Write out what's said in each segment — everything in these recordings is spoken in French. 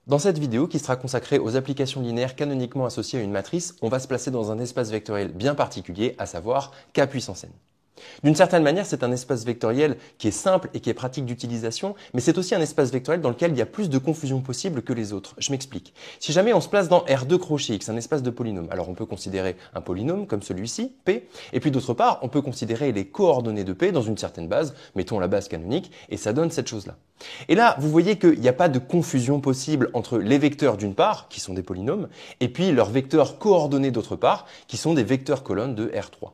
Dans cette vidéo qui sera consacrée aux applications linéaires canoniquement associées à une matrice, on va se placer dans un espace vectoriel bien particulier, à savoir K puissance n. D'une certaine manière, c'est un espace vectoriel qui est simple et qui est pratique d'utilisation, mais c'est aussi un espace vectoriel dans lequel il y a plus de confusion possible que les autres. Je m'explique. Si jamais on se place dans R2 crochet X, un espace de polynôme, alors on peut considérer un polynôme comme celui-ci, P, et puis d'autre part, on peut considérer les coordonnées de P dans une certaine base, mettons la base canonique, et ça donne cette chose-là. Et là, vous voyez qu'il n'y a pas de confusion possible entre les vecteurs d'une part, qui sont des polynômes, et puis leurs vecteurs coordonnés d'autre part, qui sont des vecteurs colonnes de R3.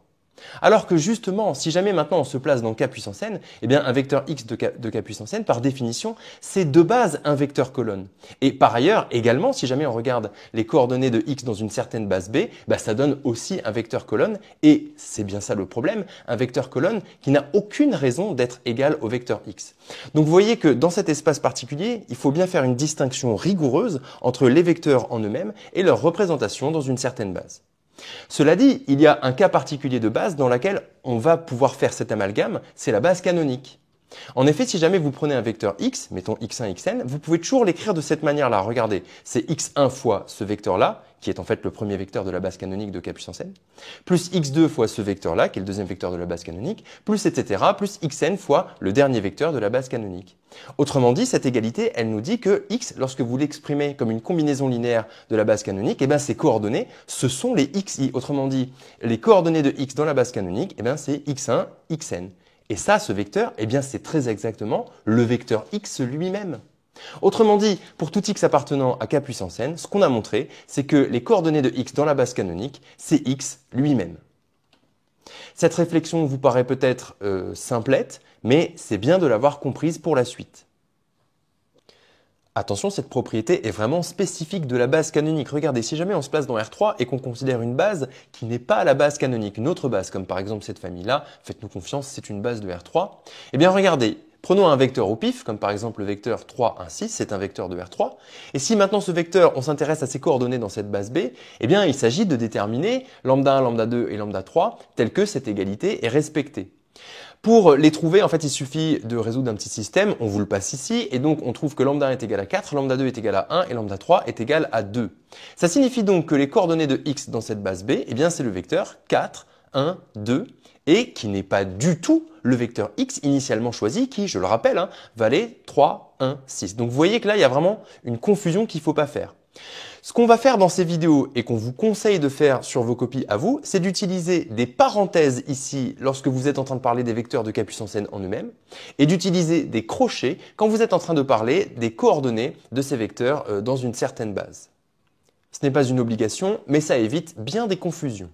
Alors que justement, si jamais maintenant on se place dans K puissance n, eh bien un vecteur x de K puissance n, par définition, c'est de base un vecteur colonne. Et par ailleurs, également, si jamais on regarde les coordonnées de x dans une certaine base B, ça donne aussi un vecteur colonne, et c'est bien ça le problème, un vecteur colonne qui n'a aucune raison d'être égal au vecteur x. Donc vous voyez que dans cet espace particulier, il faut bien faire une distinction rigoureuse entre les vecteurs en eux-mêmes et leur représentation dans une certaine base. Cela dit, il y a un cas particulier de base dans lequel on va pouvoir faire cet amalgame, c'est la base canonique. En effet, si jamais vous prenez un vecteur x, mettons x1, xn, vous pouvez toujours l'écrire de cette manière-là. Regardez, c'est x1 fois ce vecteur-là, qui est en fait le premier vecteur de la base canonique de K puissance n, plus x2 fois ce vecteur-là, qui est le deuxième vecteur de la base canonique, plus etc., plus xn fois le dernier vecteur de la base canonique. Autrement dit, cette égalité, elle nous dit que x, lorsque vous l'exprimez comme une combinaison linéaire de la base canonique, ses coordonnées, ce sont les xi. Autrement dit, les coordonnées de x dans la base canonique, c'est x1, xn. Et ça, ce vecteur, c'est très exactement le vecteur x lui-même. Autrement dit, pour tout x appartenant à K puissance n, ce qu'on a montré, c'est que les coordonnées de x dans la base canonique, c'est x lui-même. Cette réflexion vous paraît peut-être simplette, mais c'est bien de l'avoir comprise pour la suite. Attention, cette propriété est vraiment spécifique de la base canonique. Regardez, si jamais on se place dans R3 et qu'on considère une base qui n'est pas la base canonique, une autre base, comme par exemple cette famille-là, faites-nous confiance, c'est une base de R3, regardez, prenons un vecteur au pif, comme par exemple le vecteur 3, 1, 6, c'est un vecteur de R3. Et si maintenant ce vecteur, on s'intéresse à ses coordonnées dans cette base B, il s'agit de déterminer lambda 1, lambda 2 et lambda 3, tel que cette égalité est respectée. Pour les trouver, en fait, il suffit de résoudre un petit système, on vous le passe ici, et donc on trouve que lambda 1 est égal à 4, lambda 2 est égal à 1, et lambda 3 est égal à 2. Ça signifie donc que les coordonnées de x dans cette base B, c'est le vecteur 4, 1, 2, et qui n'est pas du tout le vecteur x initialement choisi, qui, je le rappelle, valait 3, 1, 6. Donc vous voyez que là, il y a vraiment une confusion qu'il ne faut pas faire. Ce qu'on va faire dans ces vidéos et qu'on vous conseille de faire sur vos copies à vous, c'est d'utiliser des parenthèses ici lorsque vous êtes en train de parler des vecteurs de K puissance n en eux-mêmes et d'utiliser des crochets quand vous êtes en train de parler des coordonnées de ces vecteurs dans une certaine base. Ce n'est pas une obligation, mais ça évite bien des confusions.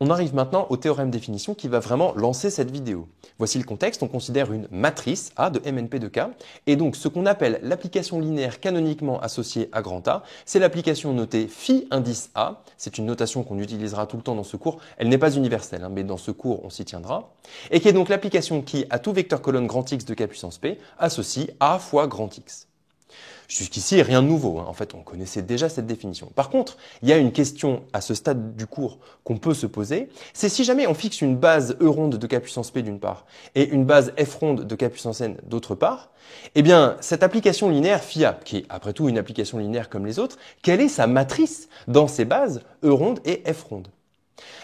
On arrive maintenant au théorème définition qui va vraiment lancer cette vidéo. Voici le contexte, on considère une matrice A de MNP de K, et donc ce qu'on appelle l'application linéaire canoniquement associée à grand A, c'est l'application notée phi indice A, c'est une notation qu'on utilisera tout le temps dans ce cours, elle n'est pas universelle, mais dans ce cours on s'y tiendra, et qui est donc l'application qui, à tout vecteur colonne grand X de K puissance P, associe A fois grand X. Jusqu'ici, rien de nouveau. En fait, on connaissait déjà cette définition. Par contre, il y a une question à ce stade du cours qu'on peut se poser. C'est si jamais on fixe une base E ronde de K puissance P d'une part et une base F ronde de K puissance N d'autre part, cette application linéaire phi A, qui est après tout une application linéaire comme les autres, quelle est sa matrice dans ces bases E ronde et F ronde?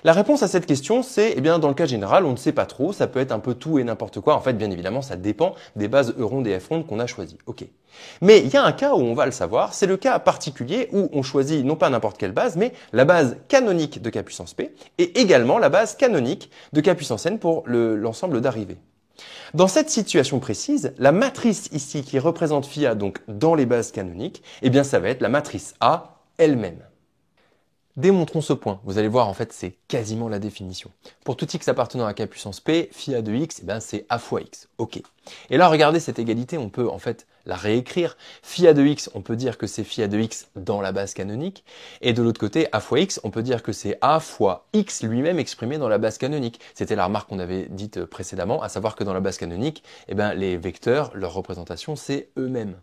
La réponse à cette question, c'est, dans le cas général, on ne sait pas trop, ça peut être un peu tout et n'importe quoi. En fait, bien évidemment, ça dépend des bases E ronde et F ronde qu'on a choisies. Ok. Mais il y a un cas où on va le savoir, c'est le cas particulier où on choisit non pas n'importe quelle base, mais la base canonique de K puissance P et également la base canonique de K puissance N pour l'ensemble d'arrivées. Dans cette situation précise, la matrice ici qui représente phi A donc dans les bases canoniques, ça va être la matrice A elle-même. Démontrons ce point. Vous allez voir, en fait, c'est quasiment la définition. Pour tout x appartenant à K puissance P, phi A de x, c'est A fois x. Ok. Et là, regardez cette égalité, on peut en fait la réécrire. Phi A de x, on peut dire que c'est phi A de x dans la base canonique. Et de l'autre côté, A fois x, on peut dire que c'est A fois x lui-même exprimé dans la base canonique. C'était la remarque qu'on avait dite précédemment, à savoir que dans la base canonique, les vecteurs, leur représentation, c'est eux-mêmes.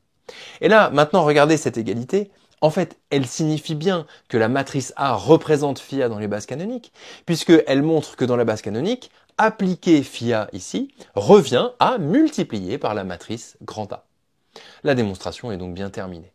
Et là, maintenant, regardez cette égalité. En fait, elle signifie bien que la matrice A représente phi A dans les bases canoniques, puisqu'elle montre que dans la base canonique, appliquer phi A ici revient à multiplier par la matrice grand A. La démonstration est donc bien terminée.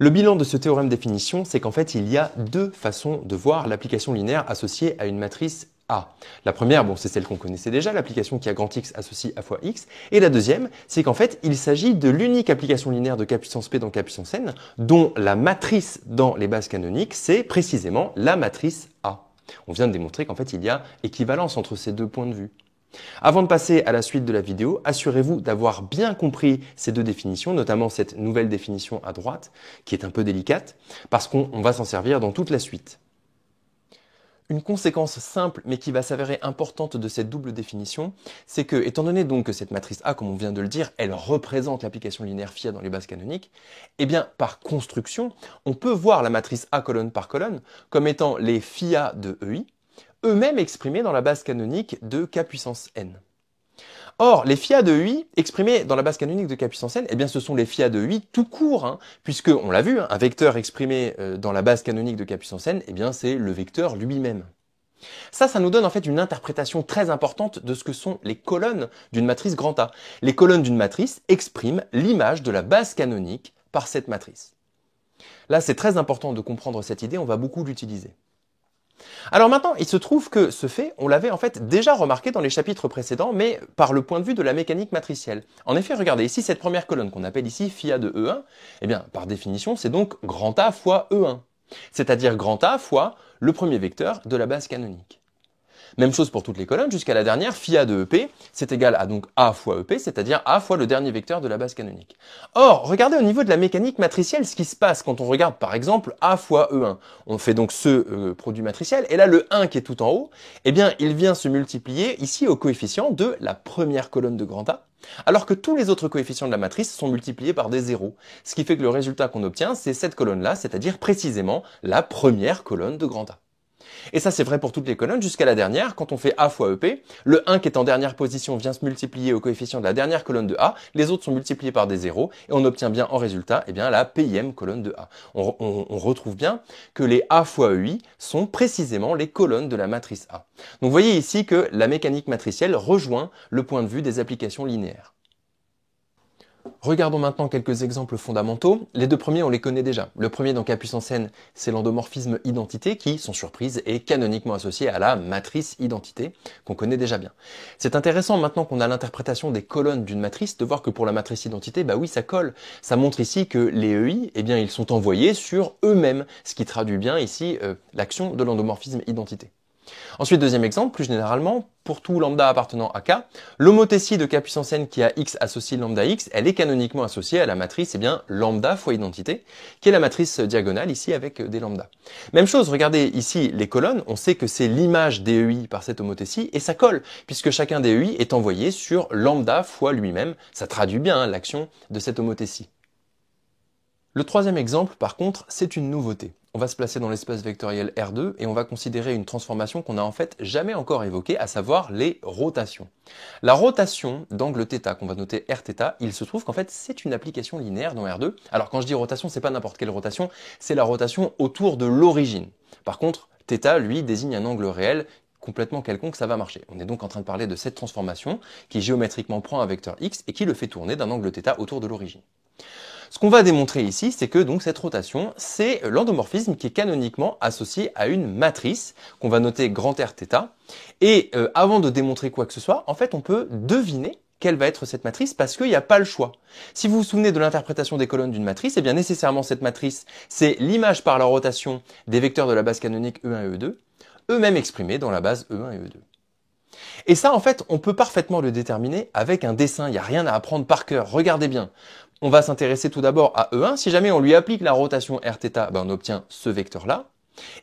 Le bilan de ce théorème de définition, c'est qu'en fait, il y a deux façons de voir l'application linéaire associée à une matrice A. La première, bon, c'est celle qu'on connaissait déjà, l'application qui a grand X associe A fois X. Et la deuxième, c'est qu'en fait, il s'agit de l'unique application linéaire de K puissance P dans K puissance N, dont la matrice dans les bases canoniques, c'est précisément la matrice A. On vient de démontrer qu'en fait, il y a équivalence entre ces deux points de vue. Avant de passer à la suite de la vidéo, assurez-vous d'avoir bien compris ces deux définitions, notamment cette nouvelle définition à droite, qui est un peu délicate, parce qu'on va s'en servir dans toute la suite. Une conséquence simple, mais qui va s'avérer importante de cette double définition, c'est que, étant donné donc que cette matrice A, comme on vient de le dire, elle représente l'application linéaire phi A dans les bases canoniques, eh bien, par construction, on peut voir la matrice A colonne par colonne comme étant les phi A de EI, eux-mêmes exprimés dans la base canonique de K puissance N. Or, les phi A de EI exprimés dans la base canonique de K puissance N, eh bien, ce sont les phi A de EI tout court, puisque, on l'a vu, un vecteur exprimé dans la base canonique de K puissance N, eh bien, c'est le vecteur lui-même. Ça nous donne en fait une interprétation très importante de ce que sont les colonnes d'une matrice grand A. Les colonnes d'une matrice expriment l'image de la base canonique par cette matrice. Là, c'est très important de comprendre cette idée, on va beaucoup l'utiliser. Alors maintenant, il se trouve que ce fait, on l'avait en fait déjà remarqué dans les chapitres précédents, mais par le point de vue de la mécanique matricielle. En effet, regardez ici cette première colonne qu'on appelle ici phi A de E1, eh bien par définition, c'est donc grand A fois E1, c'est-à-dire grand A fois le premier vecteur de la base canonique. Même chose pour toutes les colonnes, jusqu'à la dernière, phi A de EP, c'est égal à donc A fois EP, c'est-à-dire A fois le dernier vecteur de la base canonique. Or, regardez au niveau de la mécanique matricielle ce qui se passe quand on regarde par exemple A fois E1. On fait donc ce produit matriciel, et là le 1 qui est tout en haut, eh bien il vient se multiplier ici au coefficient de la première colonne de grand A, alors que tous les autres coefficients de la matrice sont multipliés par des zéros. Ce qui fait que le résultat qu'on obtient, c'est cette colonne-là, c'est-à-dire précisément la première colonne de grand A. Et ça, c'est vrai pour toutes les colonnes jusqu'à la dernière. Quand on fait A fois EP, le 1 qui est en dernière position vient se multiplier au coefficient de la dernière colonne de A. Les autres sont multipliés par des zéros et on obtient bien en résultat la pième colonne de A. On retrouve bien que les A fois EI sont précisément les colonnes de la matrice A. Donc vous voyez ici que la mécanique matricielle rejoint le point de vue des applications linéaires. Regardons maintenant quelques exemples fondamentaux. Les deux premiers, on les connaît déjà. Le premier dans K puissance N, c'est l'endomorphisme identité qui, sans surprise, est canoniquement associé à la matrice identité, qu'on connaît déjà bien. C'est intéressant maintenant qu'on a l'interprétation des colonnes d'une matrice, de voir que pour la matrice identité, bah oui, ça colle. Ça montre ici que les EI, eh bien, ils sont envoyés sur eux-mêmes, ce qui traduit bien ici l'action de l'endomorphisme identité. Ensuite, deuxième exemple, plus généralement, pour tout lambda appartenant à K, l'homothétie de K puissance N qui a X associe lambda X, elle est canoniquement associée à la matrice lambda fois identité, qui est la matrice diagonale ici avec des lambda. Même chose, regardez ici les colonnes, on sait que c'est l'image des EI par cette homothétie, et ça colle, puisque chacun des EI est envoyé sur lambda fois lui-même. Ça traduit bien l'action de cette homothétie. Le troisième exemple, par contre, c'est une nouveauté. On va se placer dans l'espace vectoriel R2 et on va considérer une transformation qu'on n'a en fait jamais encore évoquée, à savoir les rotations. La rotation d'angle θ, qu'on va noter Rθ, il se trouve qu'en fait c'est une application linéaire dans R2. Alors quand je dis rotation, c'est pas n'importe quelle rotation, c'est la rotation autour de l'origine. Par contre, θ, lui, désigne un angle réel complètement quelconque, ça va marcher. On est donc en train de parler de cette transformation qui géométriquement prend un vecteur x et qui le fait tourner d'un angle θ autour de l'origine. Ce qu'on va démontrer ici, c'est que donc cette rotation, c'est l'endomorphisme qui est canoniquement associé à une matrice qu'on va noter grand Rθ. Et avant de démontrer quoi que ce soit, en fait, on peut deviner quelle va être cette matrice parce qu'il n'y a pas le choix. Si vous vous souvenez de l'interprétation des colonnes d'une matrice, eh bien nécessairement cette matrice, c'est l'image par la rotation des vecteurs de la base canonique E1 et E2, eux-mêmes exprimés dans la base E1 et E2. Et ça, en fait, on peut parfaitement le déterminer avec un dessin. Il n'y a rien à apprendre par cœur. Regardez bien. On va s'intéresser tout d'abord à E1. Si jamais on lui applique la rotation Rθ, on obtient ce vecteur-là.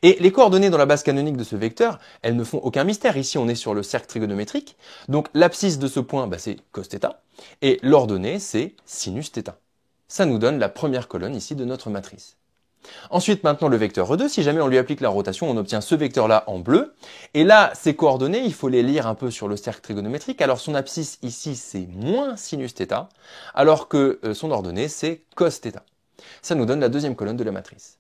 Et les coordonnées dans la base canonique de ce vecteur, elles ne font aucun mystère. Ici, on est sur le cercle trigonométrique. Donc, l'abscisse de ce point, c'est cos θ. Et l'ordonnée, c'est sinus θ. Ça nous donne la première colonne ici de notre matrice. Ensuite, maintenant, le vecteur E2, si jamais on lui applique la rotation, on obtient ce vecteur-là en bleu. Et là, ces coordonnées, il faut les lire un peu sur le cercle trigonométrique. Alors, son abscisse ici, c'est moins sinus θ, alors que son ordonnée, c'est cos θ. Ça nous donne la deuxième colonne de la matrice.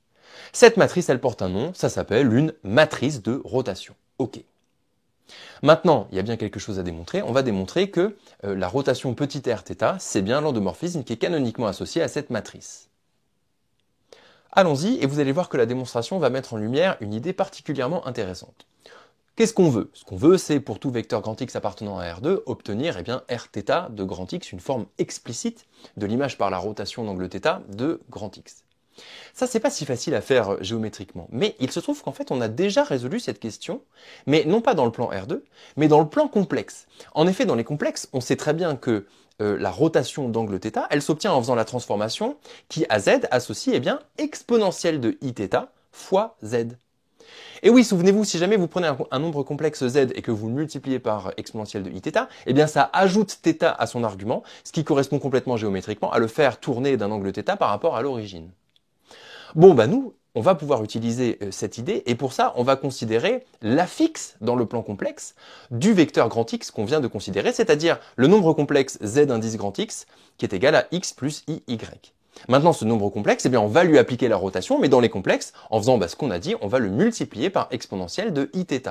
Cette matrice, elle porte un nom, ça s'appelle une matrice de rotation. OK. Maintenant, il y a bien quelque chose à démontrer. On va démontrer que la rotation petit Rθ, c'est bien l'endomorphisme qui est canoniquement associé à cette matrice. Allons-y et vous allez voir que la démonstration va mettre en lumière une idée particulièrement intéressante. Qu'est-ce qu'on veut? Ce qu'on veut, c'est pour tout vecteur grand X appartenant à R2, obtenir Rθ de grand X, une forme explicite de l'image par la rotation d'angle θ de grand X. Ça, c'est pas si facile à faire géométriquement, mais il se trouve qu'en fait, on a déjà résolu cette question, mais non pas dans le plan R2, mais dans le plan complexe. En effet, dans les complexes, on sait très bien que la rotation d'angle θ, elle s'obtient en faisant la transformation qui, à z, associe exponentielle de Iθ fois z. Et oui, souvenez-vous, si jamais vous prenez un nombre complexe z et que vous le multipliez par exponentielle de Iθ, eh bien ça ajoute θ à son argument, ce qui correspond complètement géométriquement à le faire tourner d'un angle θ par rapport à l'origine. Bon, bah nous, on va pouvoir utiliser cette idée et pour ça, on va considérer l'affixe dans le plan complexe du vecteur grand X qu'on vient de considérer, c'est-à-dire le nombre complexe z indice grand X qui est égal à x plus iy. Maintenant, ce nombre complexe, eh bien, on va lui appliquer la rotation, mais dans les complexes, en faisant ce qu'on a dit, on va le multiplier par exponentielle de Iθ.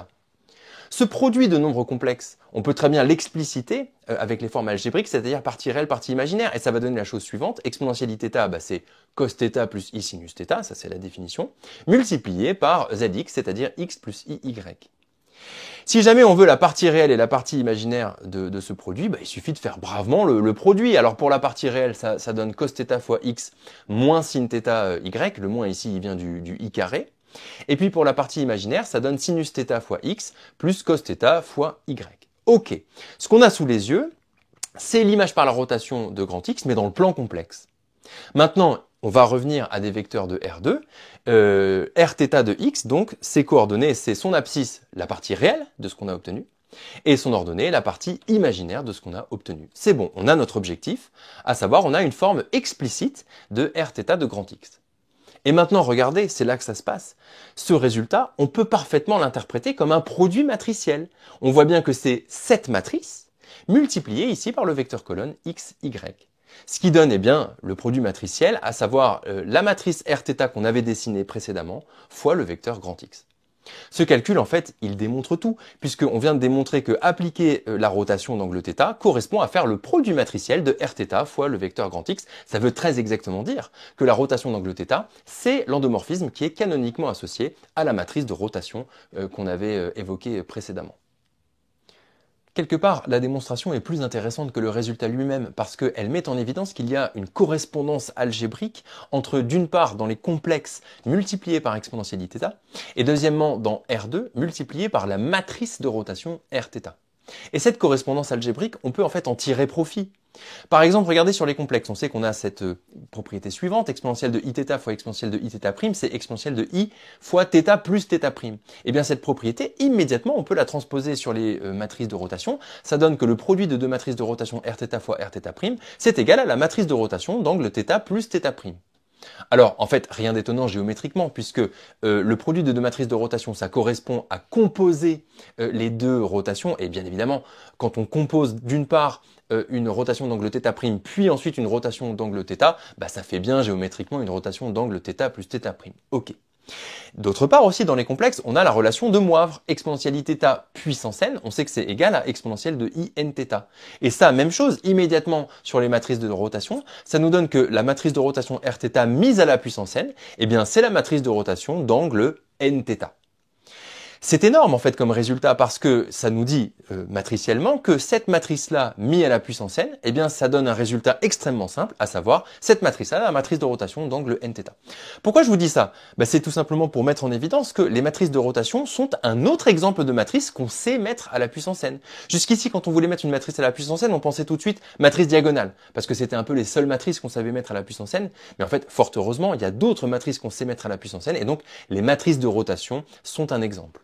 Ce produit de nombres complexes, on peut très bien l'expliciter avec les formes algébriques, c'est-à-dire partie réelle, partie imaginaire, et ça va donner la chose suivante. Exponentielle Iθ, c'est cos θ plus i sinus θ, ça c'est la définition, multiplié par zx, c'est-à-dire x plus iy. Si jamais on veut la partie réelle et la partie imaginaire de ce produit, il suffit de faire bravement le produit. Alors pour la partie réelle, ça donne cos θ fois x moins sin θ y, le moins ici il vient du i carré. Et puis pour la partie imaginaire, ça donne sinus θ fois x plus cos θ fois y. Ok, ce qu'on a sous les yeux, c'est l'image par la rotation de grand X, mais dans le plan complexe. Maintenant, on va revenir à des vecteurs de R2. Rθ de X, donc, ses coordonnées, c'est son abscisse, la partie réelle de ce qu'on a obtenu, et son ordonnée, la partie imaginaire de ce qu'on a obtenu. C'est bon, on a notre objectif, à savoir, on a une forme explicite de Rθ de grand X. Et maintenant, regardez, c'est là que ça se passe. Ce résultat, on peut parfaitement l'interpréter comme un produit matriciel. On voit bien que c'est cette matrice multipliée ici par le vecteur colonne x, y. Ce qui donne le produit matriciel, à savoir la matrice Rθ qu'on avait dessinée précédemment, fois le vecteur grand X. Ce calcul, en fait, il démontre tout, puisqu'on vient de démontrer que appliquer la rotation d'angle θ correspond à faire le produit matriciel de Rθ fois le vecteur grand X. Ça veut très exactement dire que la rotation d'angle θ, c'est l'endomorphisme qui est canoniquement associé à la matrice de rotation qu'on avait évoquée précédemment. Quelque part, la démonstration est plus intéressante que le résultat lui-même parce qu'elle met en évidence qu'il y a une correspondance algébrique entre, d'une part, dans les complexes multipliés par exponentielle Iθ, et deuxièmement, dans R2, multiplié par la matrice de rotation Rθ. Et cette correspondance algébrique, on peut en fait en tirer profit. Par exemple, regardez sur les complexes, on sait qu'on a cette propriété suivante, exponentielle de Iθ fois exponentielle de Iθ', c'est exponentielle de I fois θ plus θ'. Et bien cette propriété, immédiatement, on peut la transposer sur les matrices de rotation. Ça donne que le produit de deux matrices de rotation Rθ fois Rθ', c'est égal à la matrice de rotation d'angle θ plus θ'. Alors, en fait, rien d'étonnant géométriquement, puisque le produit de deux matrices de rotation, ça correspond à composer les deux rotations, et bien évidemment, quand on compose d'une part une rotation d'angle θ', puis ensuite une rotation d'angle θ, ça fait bien géométriquement une rotation d'angle θ plus θ'. Ok. D'autre part aussi, dans les complexes, on a la relation de Moivre. Exponentielle Iθ puissance n, on sait que c'est égal à exponentielle de Inθ. Et ça, même chose, immédiatement sur les matrices de rotation, ça nous donne que la matrice de rotation Rθ mise à la puissance n, c'est la matrice de rotation d'angle Nθ. C'est énorme en fait comme résultat parce que ça nous dit matriciellement que cette matrice-là mise à la puissance n, ça donne un résultat extrêmement simple, à savoir cette matrice-là, la matrice de rotation d'angle Nθ. Pourquoi je vous dis ça? C'est tout simplement pour mettre en évidence que les matrices de rotation sont un autre exemple de matrice qu'on sait mettre à la puissance n. Jusqu'ici, quand on voulait mettre une matrice à la puissance n, on pensait tout de suite matrice diagonale, parce que c'était un peu les seules matrices qu'on savait mettre à la puissance n, mais en fait, fort heureusement, il y a d'autres matrices qu'on sait mettre à la puissance n, et donc les matrices de rotation sont un exemple.